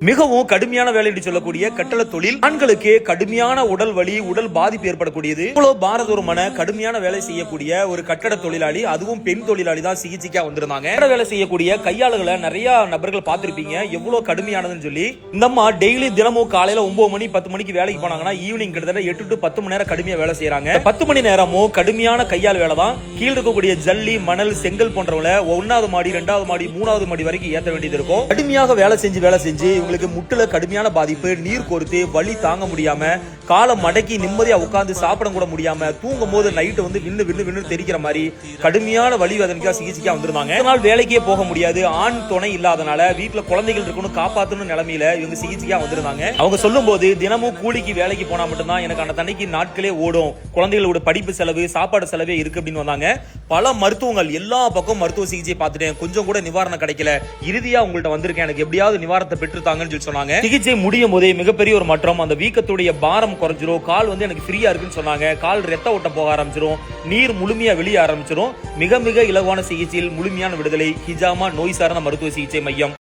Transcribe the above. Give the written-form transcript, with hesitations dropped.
மிகவும் கடுமையான வேலை என்று சொல்லக்கூடிய கட்டள தொழில் ஆண்களுக்கு கடுமையான உடல் வலி உடல் பாதிப்பு ஏற்படக்கூடியது. இவ்வளவு பாரதூரமான கடுமையான வேலை செய்யக்கூடிய ஒரு கட்டட தொழிலாளி, அதுவும் பெண் தொழிலாளி தான் சிகிச்சைக்கா வந்திருந்தாங்க. வேலை செய்யக்கூடிய கையாளுகளை நிறைய நபர்கள் பார்த்திருப்பீங்க, எவ்வளவு கடுமையானதுன்னு சொல்லி. இந்த அம்மா டெய்லி தினமும் காலையில 9 மணி 10 மணிக்கு வேலைக்கு போனாங்கன்னா ஈவினிங் கிட்டத்தட்ட 8 to 10 மணி நேரம் கடுமையா வேலை செய்யறாங்க. 10 மணி நேரமும் கடுமையான கையால் வேலை தான். கீழ இருக்கக்கூடிய ஜல்லி மணல் செங்கல் போன்றவங்களை 1வது மாடி 2வது மாடி 3வது மாடி வரைக்கும் ஏற்ற வேண்டியது இருக்கும். கடுமையாக வேலை செஞ்சு உங்களுக்கு முட்டுல கடுமையான பாதிப்பு, நீர் கோர்த்து வலி தாங்க முடியாம காலம் மடக்கி நிம்மதியா உட்கார்ந்து சாப்பிட கூட முடியாம தூங்கும் போது நைட்டு வந்து விண்ணு தெரிக்கிற மாதிரி கடுமையான வலி வேதனைக்கா சிகிச்சைக்கா வந்திருந்தாங்க. இதனால் வேலைக்கே போக முடியாது, ஆண் துணை இல்லாதனால வீட்டுல குழந்தைகள் இருக்கணும் காப்பாற்றணும் நிலைமையில இவங்க சிகிச்சைக்கா வந்திருந்தாங்க. அவங்க சொல்லும் போது தினமும் கூலிக்கு வேலைக்கு போனா மட்டும்தான் எனக்கு அந்த தண்ணிக்கு நாட்களே ஓடும், குழந்தைகளோட படிப்பு செலவு சாப்பாடு செலவே இருக்கு அப்படின்னு வந்தாங்க. பல மருத்துவங்கள் எல்லா பக்கம் மருத்துவ சிகிச்சை பார்த்துட்டேன், கொஞ்சம் கூட நிவாரணம் கிடைக்கல, இறுதியா உங்கள்ட்ட வந்திருக்கேன், எனக்கு எப்படியாவது நிவாரணத்தை பெற்றுத்தாங்கன்னு சொல்லி சொன்னாங்க. சிகிச்சை முடியும் போதே மிகப்பெரிய ஒரு மாற்றம், அந்த வீக்கத்துடைய பாரம் குறைஞ்சிரும், கால் வந்து எனக்கு ஃப்ரீயா இருக்குன்னு சொன்னாங்க, கால் ரத்த ஓட்டம் போக ஆரம்பிச்சிரும், நீர் முழுமையா வெளியே ஆரம்பிச்சிரும். மிக மிக இலகுவான சிகிச்சையில் முழுமையான விடுதலை. ஹிஜாமா நோய் சார்ந்த மருத்துவ சிகிச்சை மையம்.